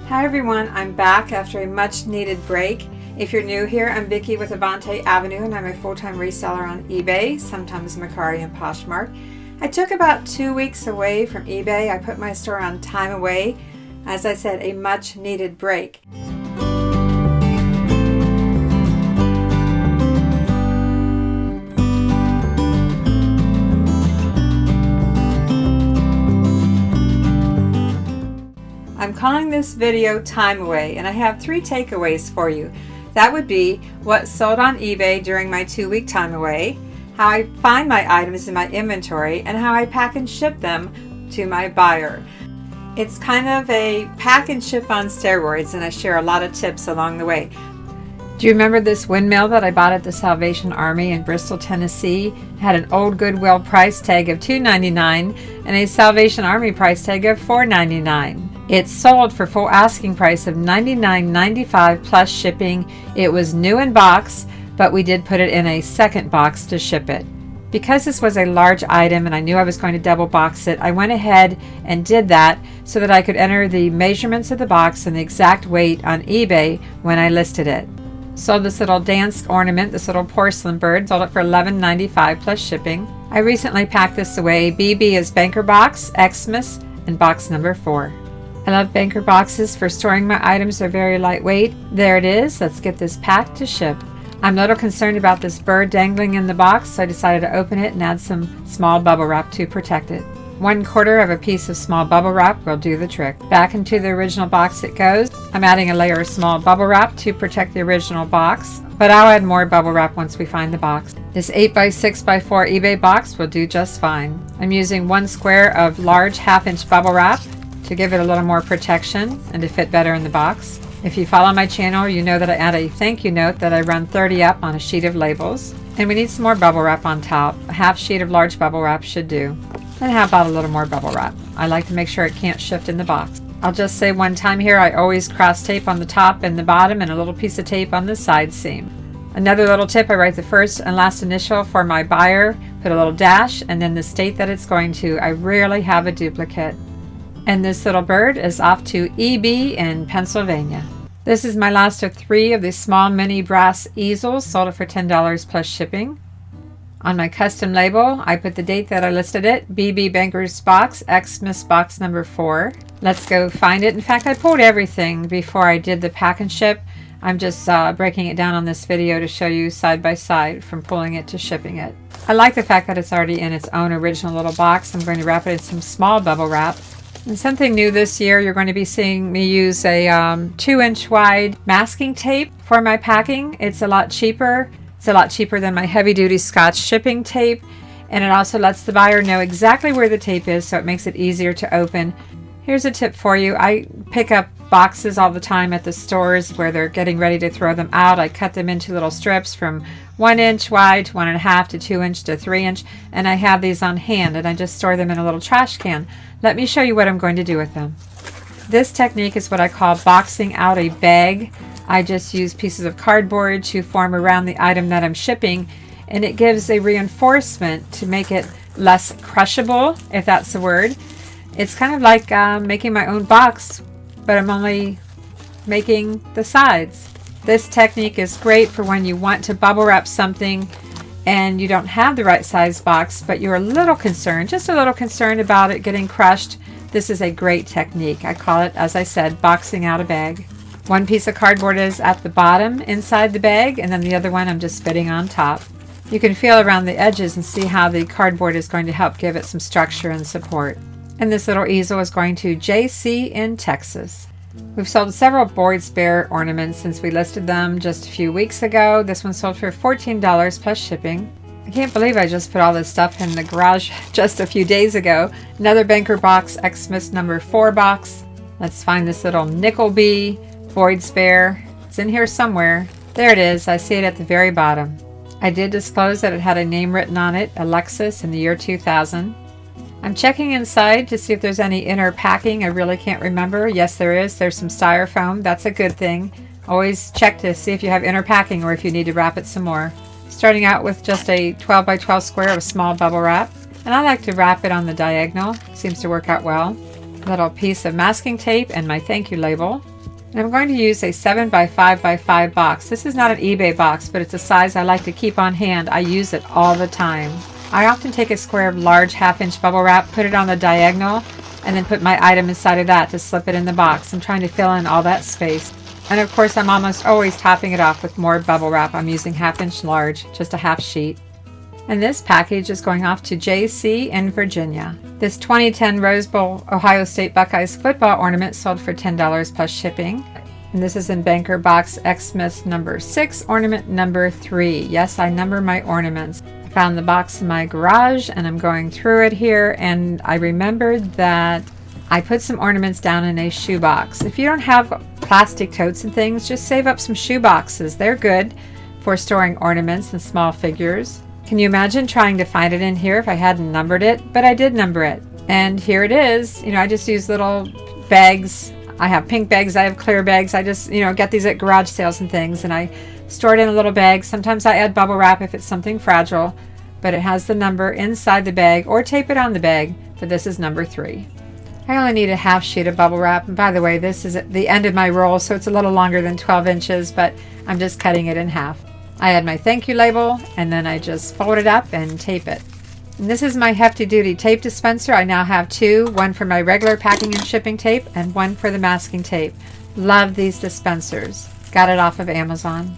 Hi everyone, I'm back after a much needed break. If you're new here, I'm Vicki with Avante-Avenue and I'm a full-time reseller on eBay, sometimes Mercari and Poshmark. I took about 2 weeks away from eBay. I put my store on time away. As I said, a much needed break. I'm calling this video Time Away, and I have 3 takeaways for you. That would be what sold on eBay during my 2-week time away, how I find my items in my inventory, and how I pack and ship them to my buyer. It's kind of a pack and ship on steroids, and I share a lot of tips along the way. Do you remember this windmill that I bought at the Salvation Army in Bristol, Tennessee? It had an old Goodwill price tag of $2.99 and a Salvation Army price tag of $4.99. It sold for full asking price of $99.95 plus shipping. It was new in box, but we did put it in a second box to ship it. Because this was a large item and I knew I was going to double box it, I went ahead and did that so that I could enter the measurements of the box and the exact weight on eBay when I listed it. Sold this little dance ornament, this little porcelain bird, sold it for $11.95 plus shipping. I recently packed this away. BB is Banker Box, Xmas, and box number 4. I love Banker boxes for storing my items. They're very lightweight. There it is. Let's get this packed to ship. I'm a little concerned about this bird dangling in the box, so I decided to open it and add some small bubble wrap to protect it. 1/4 of a piece of small bubble wrap will do the trick. Back into the original box it goes. I'm adding a layer of small bubble wrap to protect the original box, but I'll add more bubble wrap once we find the box. This 8x6x4 eBay box will do just fine. I'm using 1 square of large 1/2-inch bubble wrap to give it a little more protection and to fit better in the box. If you follow my channel, you know that I add a thank you note that I run 30 up on a sheet of labels. And we need some more bubble wrap on top. A 1/2 sheet of large bubble wrap should do. And how about a little more bubble wrap? I like to make sure it can't shift in the box. I'll just say one time here, I always cross tape on the top and the bottom and a little piece of tape on the side seam. Another little tip, I write the first and last initial for my buyer, put a little dash, and then the state that it's going to. I rarely have a duplicate. And this little bird is off to EB in Pennsylvania. This is my last of 3 of these small mini brass easels, sold it for $10 plus shipping. On my custom label, I put the date that I listed it, BB Banker's Box, Xmas box number 4. Let's go find it. In fact, I pulled everything before I did the pack and ship. I'm just breaking it down on this video to show you side by side from pulling it to shipping it. I like the fact that it's already in its own original little box. I'm going to wrap it in some small bubble wrap. And something new this year, you're going to be seeing me use a 2-inch wide masking tape for my packing. It's a lot cheaper. It's a lot cheaper than my heavy-duty Scotch shipping tape, and it also lets the buyer know exactly where the tape is, so it makes it easier to open. Here's a tip for you. I pick up boxes all the time at the stores where they're getting ready to throw them out. I cut them into little strips from 1 inch wide to 1.5 to 2 inch to 3 inch, and I have these on hand, and I just store them in a little trash can. Let me show you what I'm going to do with them. This technique is what I call boxing out a bag. I just use pieces of cardboard to form around the item that I'm shipping, and it gives a reinforcement to make it less crushable, if that's the word. It's kind of like making my own box, but I'm only making the sides. This technique is great for when you want to bubble wrap something and you don't have the right size box, but you're a little concerned, just a little concerned about it getting crushed. This is a great technique. I call it, as I said, boxing out a bag. 1 piece of cardboard is at the bottom inside the bag, and then the other one I'm just fitting on top. You can feel around the edges and see how the cardboard is going to help give it some structure and support. And this little easel is going to JC in Texas. We've sold several Boyd's Bear ornaments since we listed them just a few weeks ago. This one sold for $14 plus shipping. I can't believe I just put all this stuff in the garage just a few days ago. Another Banker Box, Xmas number 4 box. Let's find this little nickel bee, Boyd's Bear. It's in here somewhere. There it is. I see it at the very bottom. I did disclose that it had a name written on it, Alexis, in the year 2000. I'm checking inside to see if there's any inner packing. I really can't remember. Yes, there is. There's some styrofoam. That's a good thing. Always check to see if you have inner packing or if you need to wrap it some more. Starting out with just a 12 by 12 square of small bubble wrap. And I like to wrap it on the diagonal. Seems to work out well. A little piece of masking tape and my thank you label. And I'm going to use a 7 by 5 by 5 box. This is not an eBay box, but it's a size I like to keep on hand. I use it all the time. I often take a square of large 1/2-inch bubble wrap, put it on the diagonal, and then put my item inside of that to slip it in the box. I'm trying to fill in all that space. And of course, I'm almost always topping it off with more bubble wrap. I'm using 1/2-inch large, just a half sheet. And this package is going off to JC in Virginia. This 2010 Rose Bowl Ohio State Buckeyes football ornament sold for $10 plus shipping. And this is in Banker Box Xmas number 6, ornament number 3. Yes, I number my ornaments. I found the box in my garage and I'm going through it here, and I remembered that I put some ornaments down in a shoe box. If you don't have plastic totes and things, just save up some shoe boxes. They're good for storing ornaments and small figures. Can you imagine trying to find it in here if I hadn't numbered it? But I did number it. And here it is. I just use little bags. I have pink bags, I have clear bags. I just, get these at garage sales and things, and I store it in a little bag. Sometimes I add bubble wrap if it's something fragile, but it has the number inside the bag, or tape it on the bag, but this is number 3. I only need a half sheet of bubble wrap, and by the way, this is at the end of my roll, so it's a little longer than 12 inches, but I'm just cutting it in half. I add my thank you label, and then I just fold it up and tape it. And this is my hefty duty tape dispenser. I now have 2, one for my regular packing and shipping tape and one for the masking tape. Love these dispensers. Got it off of Amazon.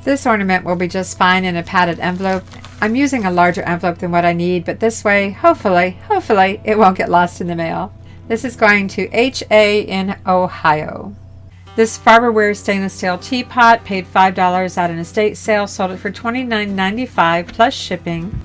This ornament will be just fine in a padded envelope. I'm using a larger envelope than what I need, but this way, hopefully, it won't get lost in the mail. This is going to HA in Ohio. This Farberware stainless steel teapot, paid $5 at an estate sale, sold it for $29.95 plus shipping.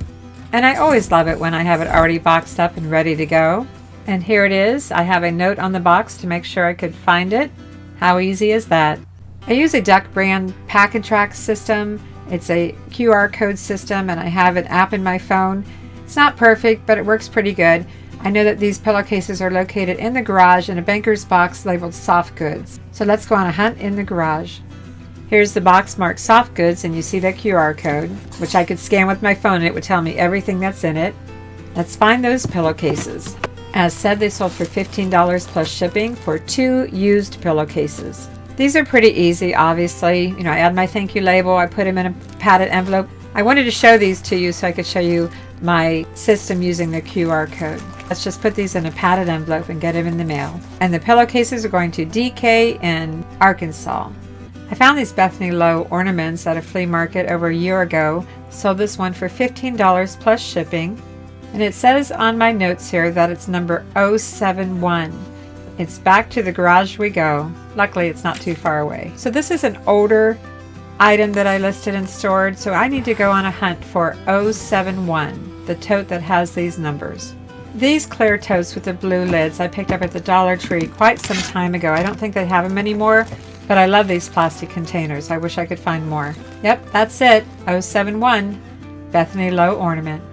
And I always love it when I have it already boxed up and ready to go. And here it is. I have a note on the box to make sure I could find it. How easy is that? I use a Duck brand pack and track system. It's a QR code system, and I have an app in my phone. It's not perfect, but it works pretty good. I know that these pillowcases are located in the garage in a banker's box labeled soft goods. So let's go on a hunt in the garage. Here's the box marked soft goods, and you see that QR code, which I could scan with my phone and it would tell me everything that's in it. Let's find those pillowcases. As said, they sold for $15 plus shipping for 2 used pillowcases. These are pretty easy, obviously. I add my thank you label, I put them in a padded envelope. I wanted to show these to you so I could show you my system using the QR code. Let's just put these in a padded envelope and get them in the mail. And the pillowcases are going to DK in Arkansas. I found these Bethany Low ornaments at a flea market over a year ago. Sold this one for $15 plus shipping. And it says on my notes here that it's number 071. It's back to the garage we go. Luckily, it's not too far away. So this is an older item that I listed and stored, so I need to go on a hunt for 071, the tote that has these numbers. These clear totes with the blue lids I picked up at the Dollar Tree quite some time ago. I don't think they have them anymore, but I love these plastic containers. I wish I could find more. Yep, that's it. 071, Bethany Low ornament.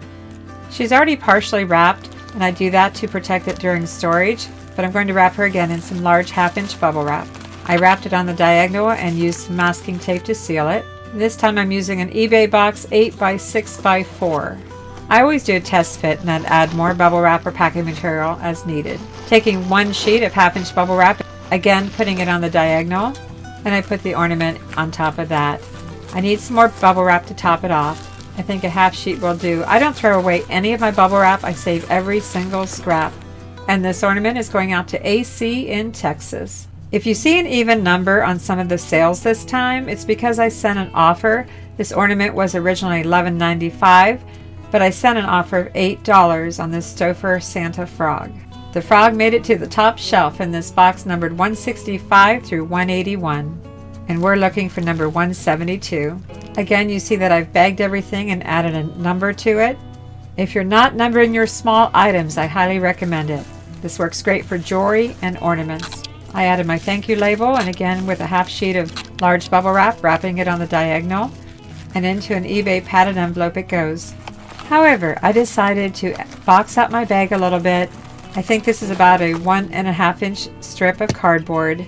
She's already partially wrapped, and I do that to protect it during storage, but I'm going to wrap her again in some large 1/2-inch bubble wrap. I wrapped it on the diagonal and used some masking tape to seal it. This time I'm using an eBay box 8 by 6 by 4. I always do a test fit and then add more bubble wrap or packing material as needed. Taking 1 sheet of 1/2-inch bubble wrap, again putting it on the diagonal, and I put the ornament on top of that. I need some more bubble wrap to top it off. I think a half sheet will do. I don't throw away any of my bubble wrap. I save every single scrap. And this ornament is going out to AC in Texas. If you see an even number on some of the sales this time, it's because I sent an offer. This ornament was originally $11.95, but I sent an offer of $8 on this Stouffer Santa frog. The frog made it to the top shelf in this box numbered 165 through 181, and we're looking for number 172. Again, you see that I've bagged everything and added a number to it. If you're not numbering your small items, I highly recommend it. This works great for jewelry and ornaments. I added my thank you label, and again with a half sheet of large bubble wrap, wrapping it on the diagonal, and into an eBay padded envelope it goes. However, I decided to box up my bag a little bit. I think this is about a 1.5-inch strip of cardboard.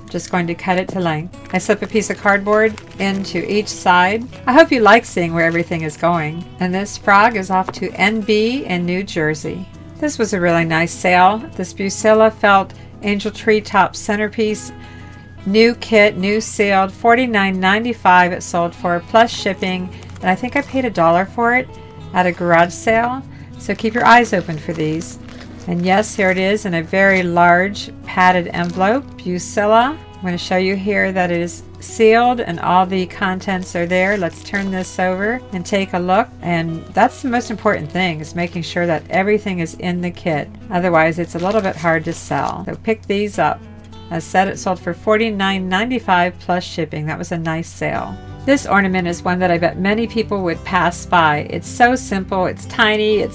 Just going to cut it to length. I slip a piece of cardboard into each side. I hope you like seeing where everything is going. And this frog is off to NB in New Jersey. This was a really nice sale. This Bucilla felt angel tree top centerpiece New kit, new sealed, $49.95 it sold for, plus shipping, and I think I paid $1 for it at a garage sale. So keep your eyes open for these. And yes, here it is in a very large padded envelope, Reseller. I'm going to show you here that it is sealed and all the contents are there. Let's turn this over and take a look. And that's the most important thing, is making sure that everything is in the kit. Otherwise, it's a little bit hard to sell. So pick these up. As said, it sold for $49.95 plus shipping. That was a nice sale. This ornament is one that I bet many people would pass by. It's so simple, it's tiny,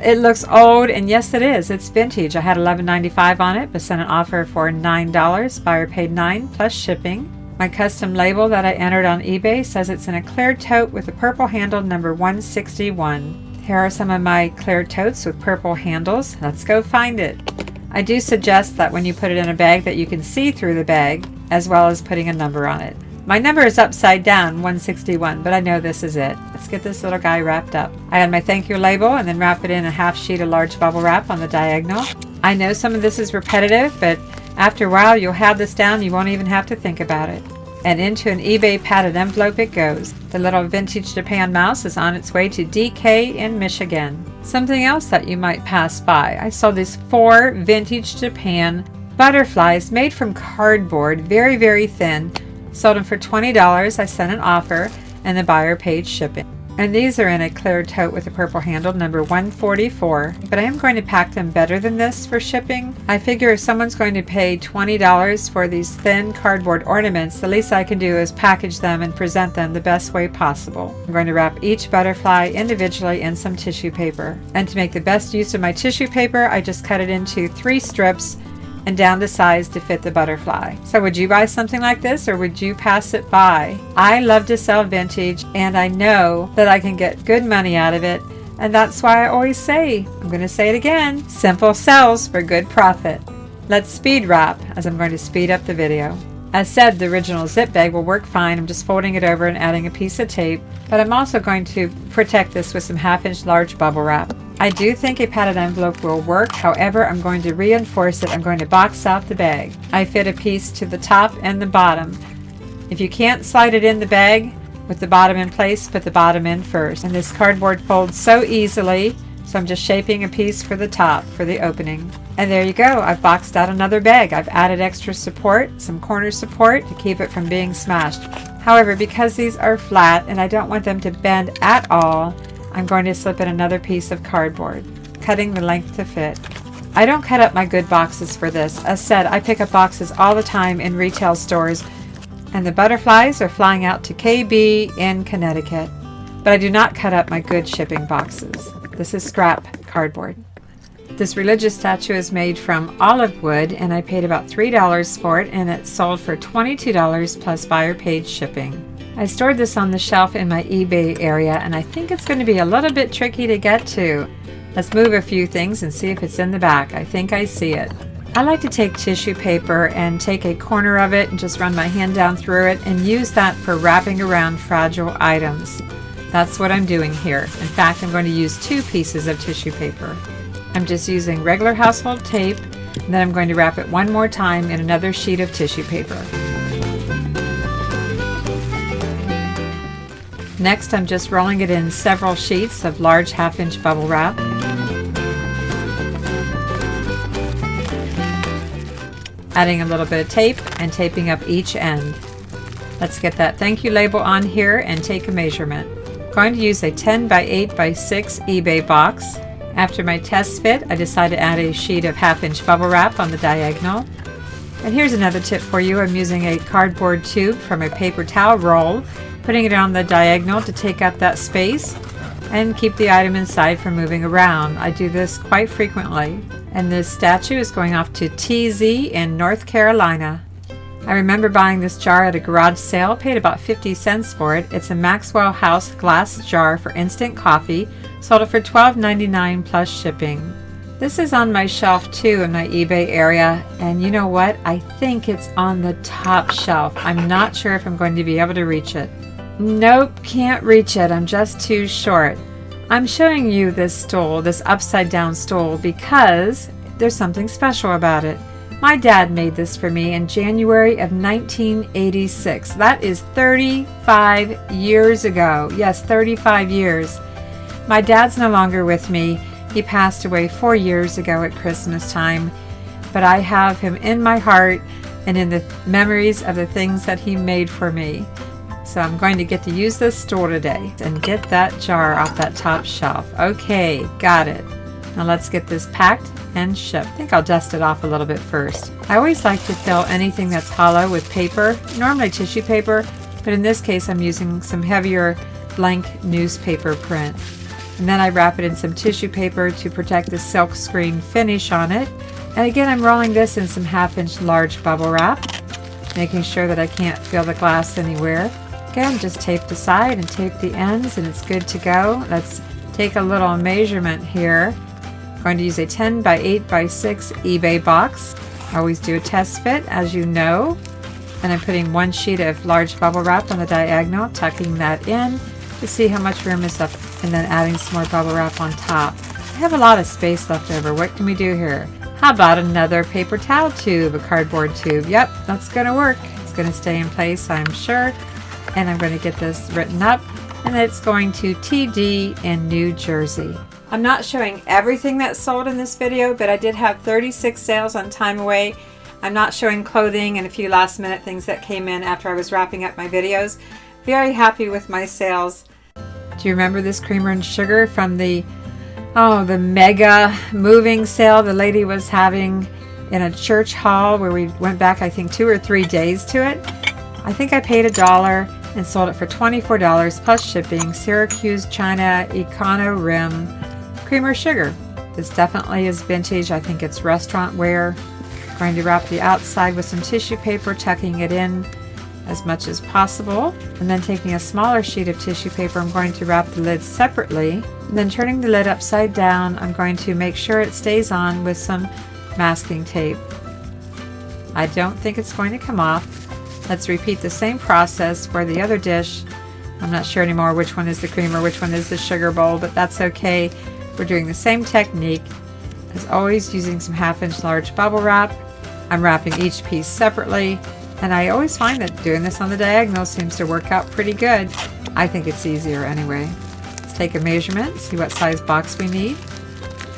it looks old, and yes it is. It's vintage. I had $11.95 on it, but sent an offer for $9. Buyer paid $9 plus shipping. My custom label that I entered on eBay says it's in a clear tote with a purple handle, number 161. Here are some of my clear totes with purple handles. Let's go find it. I do suggest that when you put it in a bag that you can see through the bag, as well as putting a number on it. My number is upside down, 161, but I know this is it. Let's get this little guy wrapped up. I had my thank you label and then wrap it in a half sheet of large bubble wrap on the diagonal. I know some of this is repetitive, but after a while you'll have this down, you won't even have to think about it. And into an eBay padded envelope it goes. The little vintage Japan mouse is on its way to DK in Michigan. Something else that you might pass by. I sold these 4 vintage Japan butterflies made from cardboard, very, very thin. Sold them for $20. I sent an offer and the buyer paid shipping. And these are in a clear tote with a purple handle, number 144. But I am going to pack them better than this for shipping. I figure if someone's going to pay $20 for these thin cardboard ornaments, the least I can do is package them and present them the best way possible. I'm going to wrap each butterfly individually in some tissue paper. And to make the best use of my tissue paper, I just cut it into 3 strips and down to size to fit the butterfly. So would you buy something like this, or would you pass it by? I love to sell vintage, and I know that I can get good money out of it, and that's why I always say, I'm going to say it again, simple sells for good profit. Let's speed wrap, as I'm going to speed up the video. As said, the original zip bag will work fine. I'm just folding it over and adding a piece of tape, but I'm also going to protect this with some half-inch large bubble wrap. I do think a padded envelope will work. However, I'm going to reinforce it. I'm going to box out the bag. I fit a piece to the top and the bottom. If you can't slide it in the bag with the bottom in place, put the bottom in first. And this cardboard folds so easily, so I'm just shaping a piece for the top for the opening. And there you go. I've boxed out another bag. I've added extra support, some corner support to keep it from being smashed. However, because these are flat and I don't want them to bend at all, I'm going to slip in another piece of cardboard, cutting the length to fit. I don't cut up my good boxes for this. As said, I pick up boxes all the time in retail stores, and the butterflies are flying out to KB in Connecticut. But I do not cut up my good shipping boxes. This is scrap cardboard. This religious statue is made from olive wood, and I paid about $3 for it, and it sold for $22 plus buyer paid shipping. I stored this on the shelf in my eBay area, and I think it's going to be a little bit tricky to get to. Let's move a few things and see if it's in the back. I think I see it. I like to take tissue paper and take a corner of it and just run my hand down through it and use that for wrapping around fragile items. That's what I'm doing here. In fact, I'm going to use 2 pieces of tissue paper. I'm just using regular household tape, and then I'm going to wrap it one more time in another sheet of tissue paper. Next, I'm just rolling it in several sheets of large half-inch bubble wrap. Adding a little bit of tape and taping up each end. Let's get that thank you label on here and take a measurement. I'm going to use a 10 by 8 by 6 eBay box. After my test fit, I decided to add a sheet of half-inch bubble wrap on the diagonal. And here's another tip for you. I'm using a cardboard tube from a paper towel roll, putting it on the diagonal to take up that space and keep the item inside from moving around. I do this quite frequently. And this statue is going off to TZ in North Carolina. I remember buying this jar at a garage sale, paid about 50 cents for it. It's a Maxwell House glass jar for instant coffee, sold it for $12.99 plus shipping. This is on my shelf too in my eBay area, and you know what? I think it's on the top shelf. I'm not sure if I'm going to be able to reach it. Nope, can't reach it. I'm just too short. I'm showing you this stool, this upside down stool, because there's something special about it. My dad made this for me in January of 1986. That is 35 years ago. Yes, 35 years. My dad's no longer with me. He passed away 4 years ago at Christmas time, but I have him in my heart and in the memories of the things that he made for me. So I'm going to get to use this stool today and get that jar off that top shelf. Okay, got it. Now let's get this packed and shipped. I think I'll dust it off a little bit first. I always like to fill anything that's hollow with paper, normally tissue paper, but in this case I'm using some heavier blank newspaper print. And then I wrap it in some tissue paper to protect the silk screen finish on it. And again, I'm rolling this in some 1/2-inch large bubble wrap, making sure that I can't feel the glass anywhere. Again, just tape the side and tape the ends and it's good to go. Let's take a little measurement here. I'm going to use a 10 by 8 by 6 eBay box. I always do a test fit, as you know. And I'm putting 1 sheet of large bubble wrap on the diagonal, tucking that in to see how much room is left, and then adding some more bubble wrap on top. I have a lot of space left over. What can we do here? How about another paper towel tube, a cardboard tube? Yep, that's going to work. It's going to stay in place, I'm sure. And I'm going to get this written up, and it's going to TD in New Jersey. I'm not showing everything that's sold in this video, but I did have 36 sales on Time Away. I'm not showing clothing and a few last minute things that came in after I was wrapping up my videos. Very happy with my sales. Do you remember this creamer and sugar from the mega moving sale the lady was having in a church hall where we went back, I think, 2 or 3 days to it? I think I paid $1 and sold it for $24 plus shipping. Syracuse China Econo Rim Creamer Sugar. This definitely is vintage. I think it's restaurant wear. Going to wrap the outside with some tissue paper, tucking it in as much as possible, and then taking a smaller sheet of tissue paper, I'm going to wrap the lid separately, and then turning the lid upside down, I'm going to make sure it stays on with some masking tape. I don't think it's going to come off. Let's repeat the same process for the other dish. I'm not sure anymore which one is the creamer, which one is the sugar bowl, but that's okay. We're doing the same technique as always, using some 1/2-inch large bubble wrap. I'm wrapping each piece separately, and I always find that doing this on the diagonal seems to work out pretty good. I think it's easier anyway. Let's take a measurement, see what size box we need.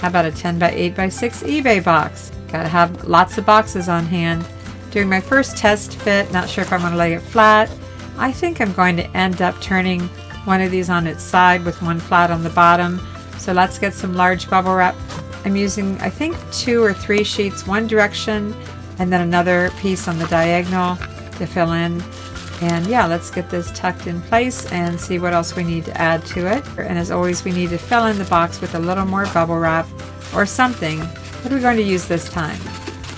How about a 10 by 8 by 6 eBay box? Gotta have lots of boxes on hand. Doing my first test fit, not sure if I'm going to lay it flat. I think I'm going to end up turning one of these on its side with one flat on the bottom. So let's get some large bubble wrap. I'm using, I think, 2 or 3 sheets one direction and then another piece on the diagonal to fill in. And yeah, let's get this tucked in place and see what else we need to add to it. And as always, we need to fill in the box with a little more bubble wrap or something. What are we going to use this time?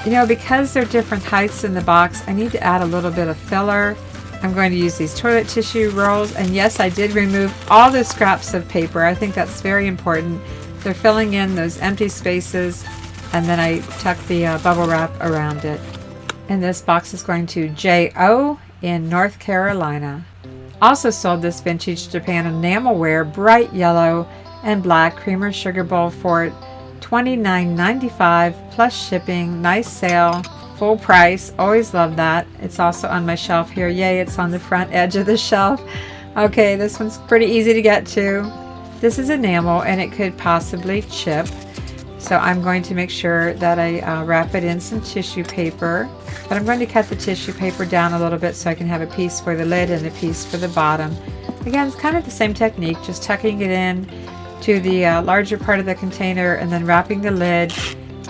You know, because they're different heights in the box, I need to add a little bit of filler. I'm going to use these toilet tissue rolls, and yes, I did remove all the scraps of paper. I think that's very important. They're filling in those empty spaces, and then I tuck the bubble wrap around it. And this box is going to J.O. in North Carolina. Also sold this vintage Japan enamelware, bright yellow and black creamer sugar bowl for $29.95 plus shipping. Nice sale, full price. Always love that. It's also on my shelf here. Yay, it's on the front edge of the shelf. Okay, this one's pretty easy to get to. This is enamel and it could possibly chip. So I'm going to make sure that I wrap it in some tissue paper. But I'm going to cut the tissue paper down a little bit so I can have a piece for the lid and a piece for the bottom. Again, it's kind of the same technique, just tucking it in to the larger part of the container and then wrapping the lid.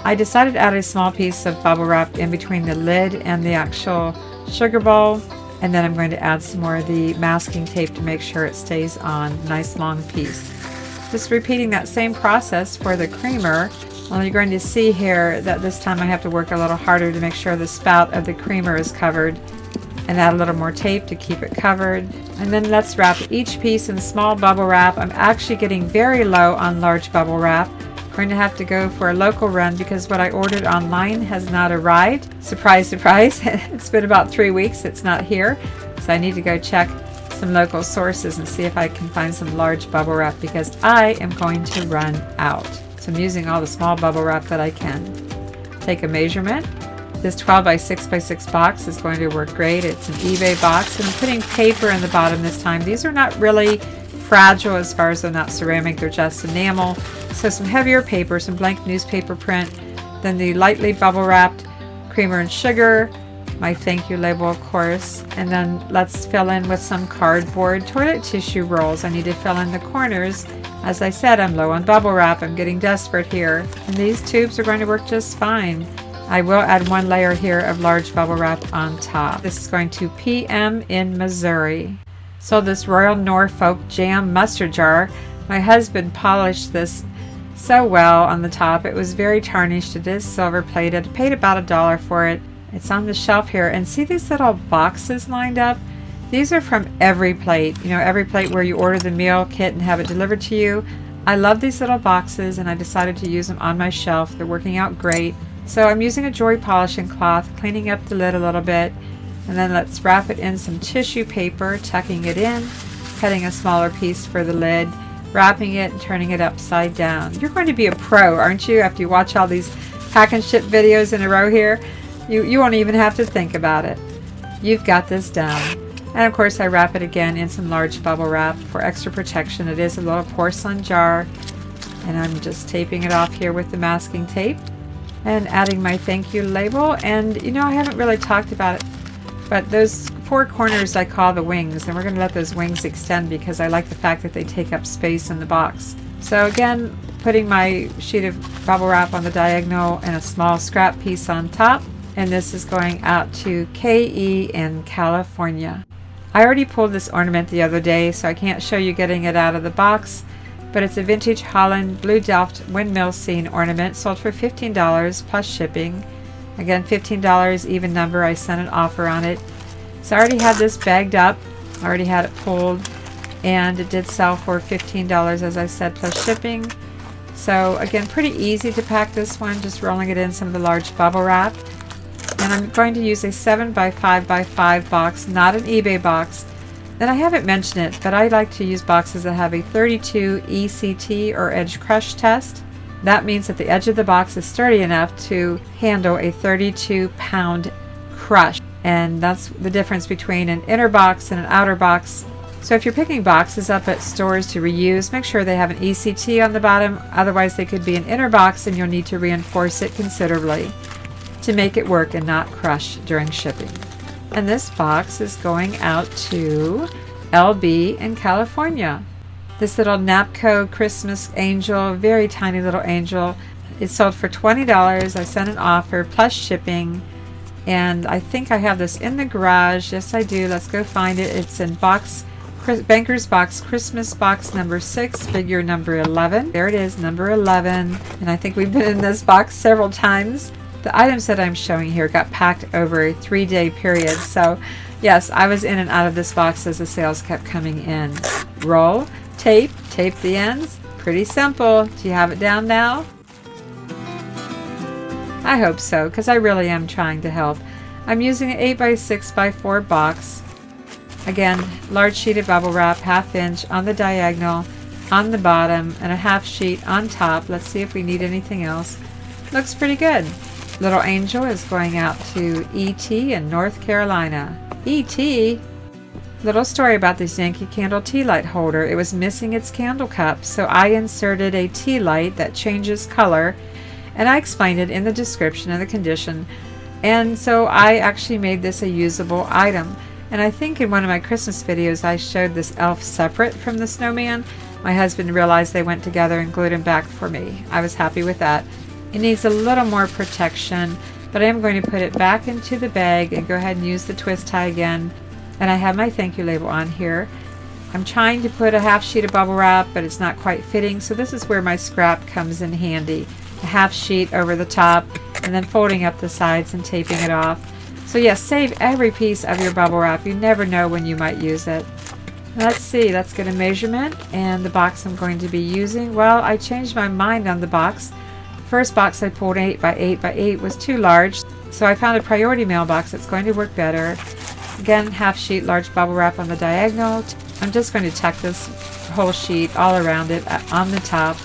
I decided to add a small piece of bubble wrap in between the lid and the actual sugar bowl, and then I'm going to add some more of the masking tape to make sure it stays on. Nice long piece. Just repeating that same process for the creamer. Well, you're going to see here that this time I have to work a little harder to make sure the spout of the creamer is covered, and add a little more tape to keep it covered. And then let's wrap each piece in small bubble wrap. I'm actually getting very low on large bubble wrap. I'm going to have to go for a local run because what I ordered online has not arrived. Surprise, surprise. It's been about 3 weeks. It's not here. So I need to go check some local sources and see if I can find some large bubble wrap because I am going to run out. So I'm using all the small bubble wrap that I can. Take a measurement, This 12 by 6 by 6 box is going to work great. It's an eBay box, and I'm putting paper in the bottom this time. These are not really fragile as far as they're not ceramic, they're just enamel. So some heavier paper, some blank newspaper print, then the lightly bubble wrapped creamer and sugar, my thank you label of course, and then let's fill in with some cardboard toilet tissue rolls. I need to fill in the corners. As I said, I'm low on bubble wrap, I'm getting desperate here, and these tubes are going to work just fine. I will add one layer here of large bubble wrap on top. This is going to PM in Missouri. So this Royal Norfolk Jam mustard jar, my husband polished this so well on the top. It was very tarnished. It is silver plated. I paid about $1 for it. It's on the shelf here, and see these little boxes lined up? These are from Every Plate. You know, Every Plate where you order the meal kit and have it delivered to you. I love these little boxes, and I decided to use them on my shelf. They're working out great. So I'm using a jewelry polishing cloth, cleaning up the lid a little bit, and then let's wrap it in some tissue paper, tucking it in, cutting a smaller piece for the lid, wrapping it and turning it upside down. You're going to be a pro, aren't you, after you watch all these pack and ship videos in a row here? You won't even have to think about it. You've got this down. And of course I wrap it again in some large bubble wrap for extra protection. It is a little porcelain jar, and I'm just taping it off here with the masking tape and adding my thank you label. And you know, I haven't really talked about it, but those four corners I call the wings, and we're going to let those wings extend because I like the fact that they take up space in the box. So again, putting my sheet of bubble wrap on the diagonal and a small scrap piece on top, and this is going out to KE in California. I already pulled this ornament the other day, so I can't show you getting it out of the box, but it's a vintage Holland Blue Delft windmill scene ornament, sold for $15 plus shipping. Again, $15 even number. I sent an offer on it. So I already had this bagged up, I already had it pulled, and it did sell for $15 as I said, plus shipping. So again, pretty easy to pack this one, just rolling it in some of the large bubble wrap. And I'm going to use a 7 by 5 by 5 box, not an eBay box. Then I haven't mentioned it, but I like to use boxes that have a 32 ECT or edge crush test. That means that the edge of the box is sturdy enough to handle a 32-pound crush. And that's the difference between an inner box and an outer box. So if you're picking boxes up at stores to reuse, make sure they have an ECT on the bottom. Otherwise they could be an inner box and you'll need to reinforce it considerably to make it work and not crush during shipping. And this box is going out to LB in California. This little Napco Christmas angel, very tiny little angel. It sold for $20. I sent an offer plus shipping. And I think I have this in the garage. Yes, I do. Let's go find it. It's in Banker's Box, Christmas box number 6, figure number 11. There it is, number 11. And I think we've been in this box several times. The items that I'm showing here got packed over a 3-day period. So yes, I was in and out of this box as the sales kept coming in. Roll, tape the ends. Pretty simple. Do you have it down now? I hope so, because I really am trying to help. I'm using an 8 by 6 by 4 box. Again, large sheet of bubble wrap, 1/2 inch on the diagonal, on the bottom, and a 1/2 sheet on top. Let's see if we need anything else. Looks pretty good. Little angel is going out to E.T. in North Carolina. E.T.? Little story about this Yankee Candle tea light holder. It was missing its candle cup, so I inserted a tea light that changes color, and I explained it in the description of the condition. And so I actually made this a usable item. And I think in one of my Christmas videos I showed this elf separate from the snowman. My husband realized they went together and glued him back for me. I was happy with that. It needs a little more protection, but I am going to put it back into the bag and go ahead and use the twist tie again. And I have my thank you label on here. I'm trying to put a 1/2 sheet of bubble wrap, but it's not quite fitting, so this is where my scrap comes in handy. A 1/2 sheet over the top, and then folding up the sides and taping it off. So yes, save every piece of your bubble wrap. You never know when you might use it. Let's see, let's get a measurement, and the box I'm going to be using. Well, I changed my mind on the box. First box I pulled 8 by 8 by 8 was too large, so I found a priority mail box that's going to work better. Again, 1/2 sheet large bubble wrap on the diagonal. I'm just going to tuck this whole sheet all around it on the top.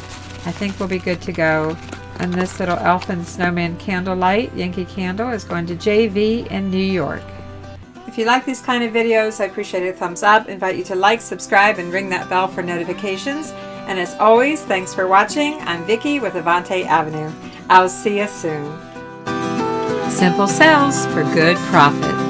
I think we'll be good to go. And this little elf and snowman candlelight Yankee candle is going to JV in New York. If you like these kind of videos, I appreciate a thumbs up. I invite you to like, subscribe, and ring that bell for notifications. And as always, thanks for watching. I'm Vicki with Avante-Avenue. I'll see you soon. Simple sales for good profit.